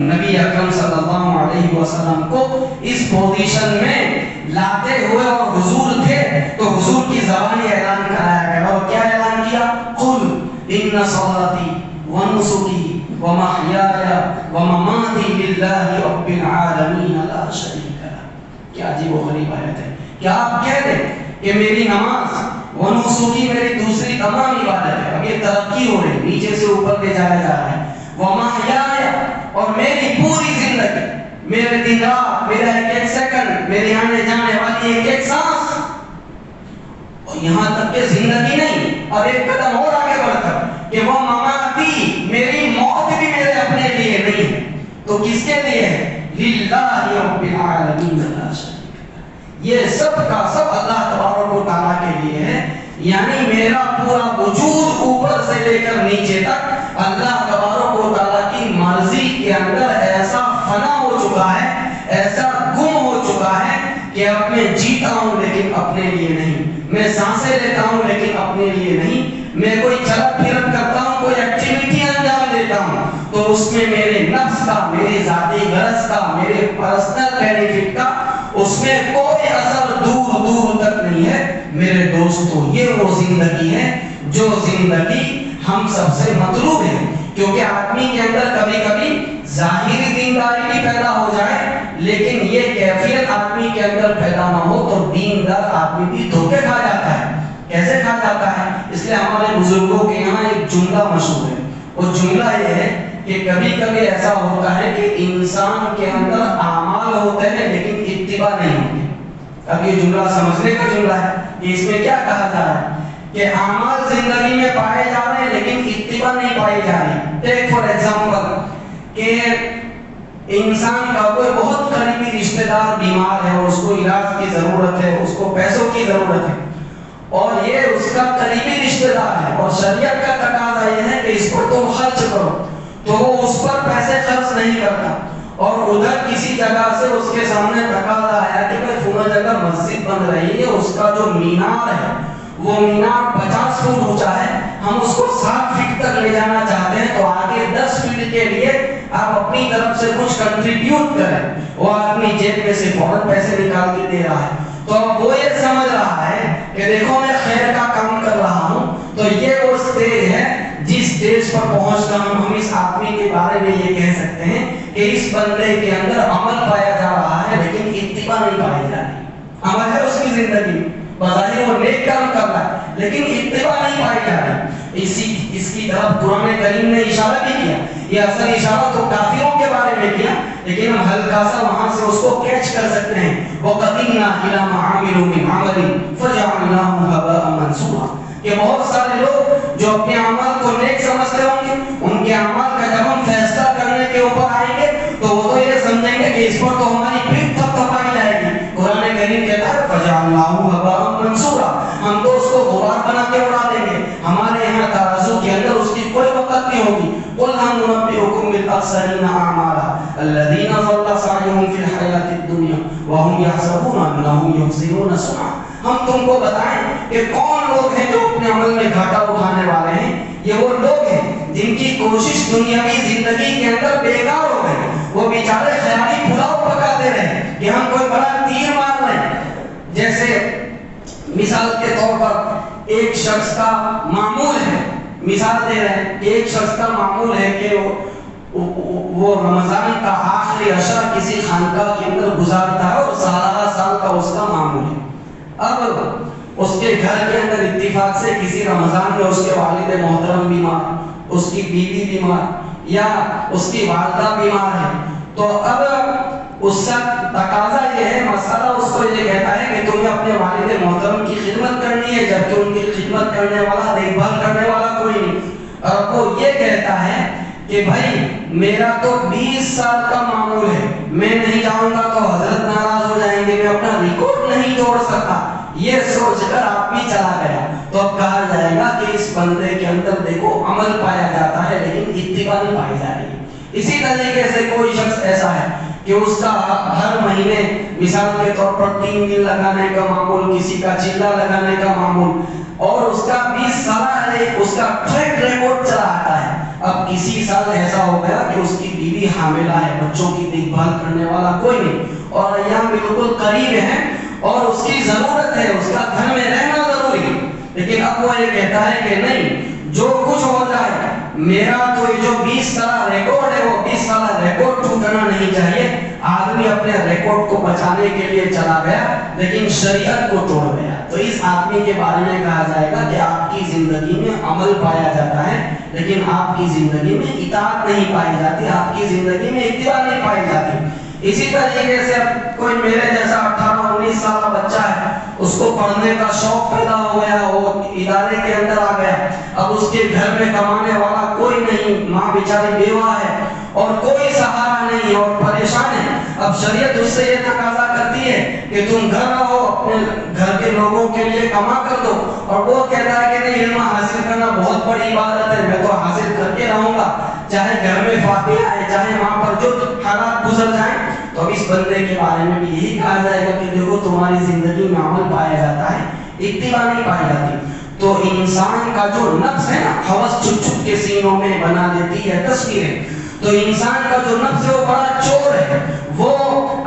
نبی اکرم صلی اللہ علیہ وسلم کو اس پوزیشن میں لاتے ہوئے اور حضور تھے تو حضور کی زبانی اعلان کرایا گیا اور کیا اعلان کیا؟ قل ان صلاتی ونسکی ومحیایا ومماتی للہ رب العالمین لا شریک لہ۔ کیا عجیب و غریب آیت ہے۔ کیا آپ کہہ دیں کہ میری نماز ونسکی میری دوسری تمام عبادت ہے، اب یہ ترقی ہو رہی، نیچے سے اوپر لے جایا جا رہا ہے، ومحیایا اور میری پوری زندگی، میرے دن رات، میرا ایک ایک سیکنڈ، میرے آنے جانے والی ایک ایک سانس، اور یہاں تک کہ زندگی نہیں، اور ایک قدم اور آگے بڑھ کر کہ وہ مماتی، میری موت بھی میرے اپنے لیے نہیں ہے تو کس کے لیے ہے؟ للہ رب العالمین لا شریک لہ۔ یہ سب کا سب اللہ تبارک و تعالیٰ کے لیے ہے، یعنی میرا پورا وجود اوپر سے لے کر نیچے تک اللہ تبارک و تعالیٰ کی مرضی کے اندر ایسا فنا ہو چکا ہے، ایسا گم ہو چکا ہے کہ اب میں جیتا ہوں لیکن اپنے لیے نہیں، میں سانسیں لیتا ہوں لیکن اپنے لیے نہیں، میں کوئی چلت پھرت کرتا ہوں، کوئی ایکٹیویٹی انجام دیتا ہوں تو اس میں میرے نفس کا، میری ذاتی غرض کا، میرے پرسنل بینیفٹ کا اس میں کوئی اثر دور دور تک نہیں ہے۔ میرے دوستو، یہ وہ زندگی ہے جو زندگی ہم سب سے مطلوب ہے، کیونکہ آدمی کے اندر کبھی کبھی ظاہری دینداری بھی پیدا ہو جائے لیکن یہ کیفیت آدمی کے اندر پیدا نہ ہو تو دیندار آدمی بھی دھوکے کھا جاتا ہے۔ کیسے کھا جاتا ہے؟ اس لیے ہمارے بزرگوں کے یہاں ایک جملہ مشہور ہے، وہ جملہ یہ ہے کہ کبھی کبھی ایسا ہوتا ہے کہ انسان کے اندر اعمال ہوتے ہیں لیکن اتباع نہیں ہوتی۔ اب یہ جملہ سمجھنے کا جملہ ہے کہ اس میں کیا کہا جا رہا ہے کہ اعمال زندگی میں پائے جا رہے ہیں لیکن اتباع نہیں پائی جا رہی۔ ٹیک فار ایگزامپل کہ انسان کا کوئی بہت قریبی رشتہ دار بیمار ہے اور اس کو علاج کی ضرورت ہے، اس کو پیسوں کی ضرورت ہے اور یہ اس کا قریبی رشتہ دار ہے اور شریعت کا تقاضا یہ ہے کہ اس پر تم خرچ کرو، تو وہ اس پر پیسے خرچ نہیں کرتا اور ادھر کسی جگہ سے اس کے سامنے تقاضا آیا کہ بھائی فلاں جگہ مسجد بن رہی ہے، اس کا جو مینار ہے وہ مینار 50 فٹ اونچا ہے، ہم اس کو 60 فٹ تک لے جانا چاہتے ہیں تو آگے 10 فٹ کے لیے آپ اپنی طرف سے کچھ کنٹریبیوٹ کریں۔ وہ آدمی جیب میں سے فوراً پیسے نکال کے دے رہا ہے تو اب وہ یہ سمجھ رہا ہے کہ دیکھو میں خیر کا کام کر رہا ہوں، تو یہ وہ اسٹیج ہے جس اسٹیج پر پہنچ کر ہم اس آدمی کے بارے میں یہ کہہ سکتے ہیں کہ اس بندے کے اندر عمل پایا جا رہا ہے لیکن اتباع نہیں پائی جا رہی۔ عمل ہے اس کی زندگی، بظاہر وہ نیک کام کر رہا ہے لیکن اتباع نہیں پائی جا رہی۔ اس کی طرف قرآن کریم نے اشارہ بھی کیا، یہ اصل اشارہ تو کافروں کے بارے میں کیا لیکن ہم ہلکا سا وہاں سے اس کو کیچ کر سکتے ہیں۔ وَقَدِمْنَا إِلَىٰ مَا عَمِلُوا مِنْ عَمَلٍ فَجَعَلْنَاهُ هَبَاءً مَنْثُورًا کہ بہت سارے لوگ جو اپنے اعمال کو نیک سمجھتے ہوں گے، ان کے اعمال کا جب ہم فیصلہ کرنے کے اوپر آئیں گے تو وہ تو یہ سمجھیں گے کہ اس پر تو ہماری پیٹھ تھپتھپائی جائے گی۔ قرآن کریم کہتا ہے فَجَعَلْنَاهُ هَبَاءً مَنْثُورًا، ہم تو اس کو غبار بنا کے اڑا دیں گے، ہمارے یہاں ترازو کے اندر اس کی کوئی وقت نہیں ہوگی۔ قُلْ هَلْ نُنَبِّئُكُم بِالْأَخْسَرِينَ أَعْمَالًا الَّذِينَ ضَلَّ سَعْيُهُمْ فِي الْحَيَاةِ الدُّنْيَا وَهُمْ يَحْسَبُونَ أَنَّهُمْ يُحْسِنُونَ صُنْعًا۔ ہم تم کو بتائیں کہ کون لوگ ہیں جو اپنے عمل میں گھاٹا اٹھانے والے ہیں؟ یہ وہ لوگ ہیں جن کی کوشش دنیاوی زندگی کے اندر بیکار ہو گئی، وہ بیچارے خیالی پلاؤ پکاتے رہے کہ ہم کوئی بڑا تیر مار رہے ہیں۔ جیسے مثال کے طور پر ایک شخص کا معمول ہے، مثال دے رہے ہیں، ایک شخص کا معمول ہے کہ وہ رمضان کا آخری عشرہ کسی خانقاہ کے اندر گزارتا ہے اور سالہ سال کا اس کا معمول ہے۔ اب اس کے گھر کے اندر اتفاق سے کسی رمضان میں اس کے والد محترم بیمار، اس کی بیوی بیمار یا اس کی والدہ بیمار ہے، تو اب اس کا تقاضا یہ ہے، مسئلہ اس کو یہ کہتا ہے کہ تمہیں اپنے والد محترم کی خدمت کرنی ہے جبکہ ان کی خدمت کرنے والا، دیکھ بھال کرنے والا کوئی نہیں، اور وہ یہ کہتا ہے کہ بھائی میرا تو 20 سال کا معمول ہے، میں نہیں جاؤں گا تو حضرت ناراض ہو جائیں گے، میں اپنا ریکارڈ نہیں توڑ سکتا۔ یہ سوچ کر آدمی چلا گیا تو اب کہا جائے گا کہ اس بندے کے اندر دیکھو عمل پایا جاتا ہے لیکن اتباع نہیں پائی جا رہی۔ اسی طریقے سے کوئی شخص ایسا ہے کہ اس کا ہر مہینے مثال کے طور پر 3 دن لگانے کا معمول، کسی کا چلہ لگانے کا معمول، اور اس کا 20 سالہ اس کا ٹریک ریکارڈ چلا آتا ہے۔ اب کسی سال ایسا ہو گیا کہ اس کی بیوی حاملہ ہے، بچوں کی دیکھ بھال کرنے والا کوئی نہیں، اور ایام بالکل قریب ہیں اور اس کی ضرورت ہے، اس کا گھر میں رہنا ضروری ہے، لیکن اب وہ یہ کہتا ہے کہ نہیں، جو کچھ ہو جائے میرا تو یہ جو 20 سالہ ریکارڈ ہے وہ 20 سالہ ریکارڈ ٹوٹنا نہیں چاہیے۔ آدمی اپنے ریکارڈ کو بچانے کے لیے چلا گیا لیکن شریعت کو توڑ گیا، تو اس آدمی کے بارے میں کہا جائے گا کہ آپ کی زندگی میں عمل پایا جاتا ہے لیکن آپ کی زندگی میں اطاعت نہیں پائی جاتی، آپ کی زندگی میں اتباع نہیں پائی جاتی۔ اسی طریقے سے اب کوئی میرے جیسا 18-19 سالہ بچہ ہے، اس کو پڑھنے کا شوق پیدا ہو گیا، وہ ادارے کے اندر آ گیا، اب اس کے گھر میں کمانے والا کوئی نہیں، ماں بیچاری بیوہ ہے اور کوئی سہارا نہیں اور پریشان ہے۔ اب شریعت اس سے یہ تقاضا کرتی ہے کہ تم گھر رہو، اپنے گھر کے لوگوں کے لیے کما کر دو، اور وہ کہتا ہے کہ نہیں، علم حاصل کرنا بہت بڑی عبادت ہے، میں تو حاصل کر کے رہوں گا، چاہے گھر میں فاتحہ ہے، چاہے وہاں پر جو حالات گزر جائیں۔ تو اب اس بندے کے بارے میں بھی یہی کہا جائے گا کہ دیکھو تمہاری زندگی میں عمل پایا جاتا ہے، اتباع نہیں پائی جاتی۔ تو انسان کا جو نفس ہے نا، ہوس چھپ چھپ کے سینوں میں بنا دیتی ہے تصویریں، تو انسان کا جو نفس ہے وہ بڑا چور ہے۔ وہ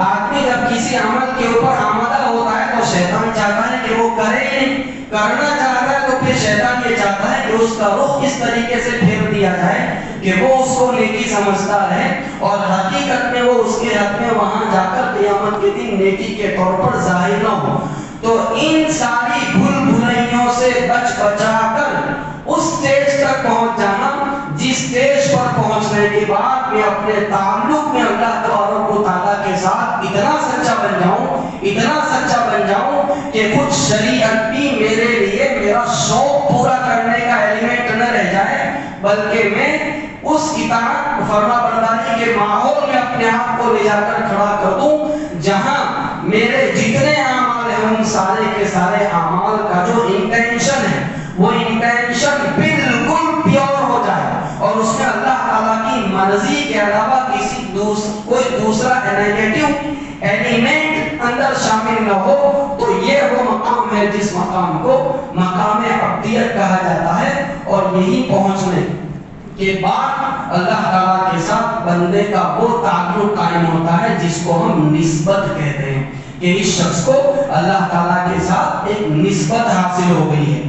آدمی جب کسی عمل کے اوپر آمادہ ہوتا ہے تو شیطان چاہتا ہے کہ وہ کرے ہی نہیں، کرنا چاہتا ہے تو پھر شیطان یہ چاہتا ہے کہ اس کا رخ اس طریقے سے پھیر دیا جائے کہ وہ اس کو نیکی سمجھتا رہے اور حقیقت میں وہ اس کے حق میں وہاں جا کر قیامت کے دن نیکی کے طور پر ظاہر نہ ہو۔ تو ان ساری بھول بھلائیوں سے بچ بچا کر اس سٹیج تک پہنچ جانا جس سٹیج پر پہنچنے کے بعد میں اپنے تعلق میں اللہ تبارک و تعالیٰ کے ساتھ اتنا سچا بن جاؤں، اتنا سچا بن جاؤں کہ خود شریعت بھی میرے لیے میرا شوق پورا کرنے کا ایلیمنٹ نہ رہ جائے، بلکہ میں اس اطاعت فرما برداری کے ماحول میں اپنے آپ کو لے جا کر کھڑا کر دوں جہاں میرے جتنے اعمال ہیں ان سارے کے سارے اعمال کا جو انٹینشن ہے وہ انٹینشن بالکل پیور ہو جائے اور اس میں اللہ تعالیٰ کی مرضی کے علاوہ کوئی دوسرا نیگیٹو ایلیمنٹ اندر شامل نہ ہو۔ تو یہ وہ مقام ہے جس مقام کو مقام عبدیت کہا جاتا ہے، اور یہی پہنچنے کے بعد اللہ تعالیٰ کے ساتھ بندے کا وہ تعلق قائم ہوتا ہے جس کو ہم نسبت کہتے ہیں، کہ اس شخص کو اللہ تعالیٰ کے ساتھ ایک نسبت حاصل ہو گئی ہے۔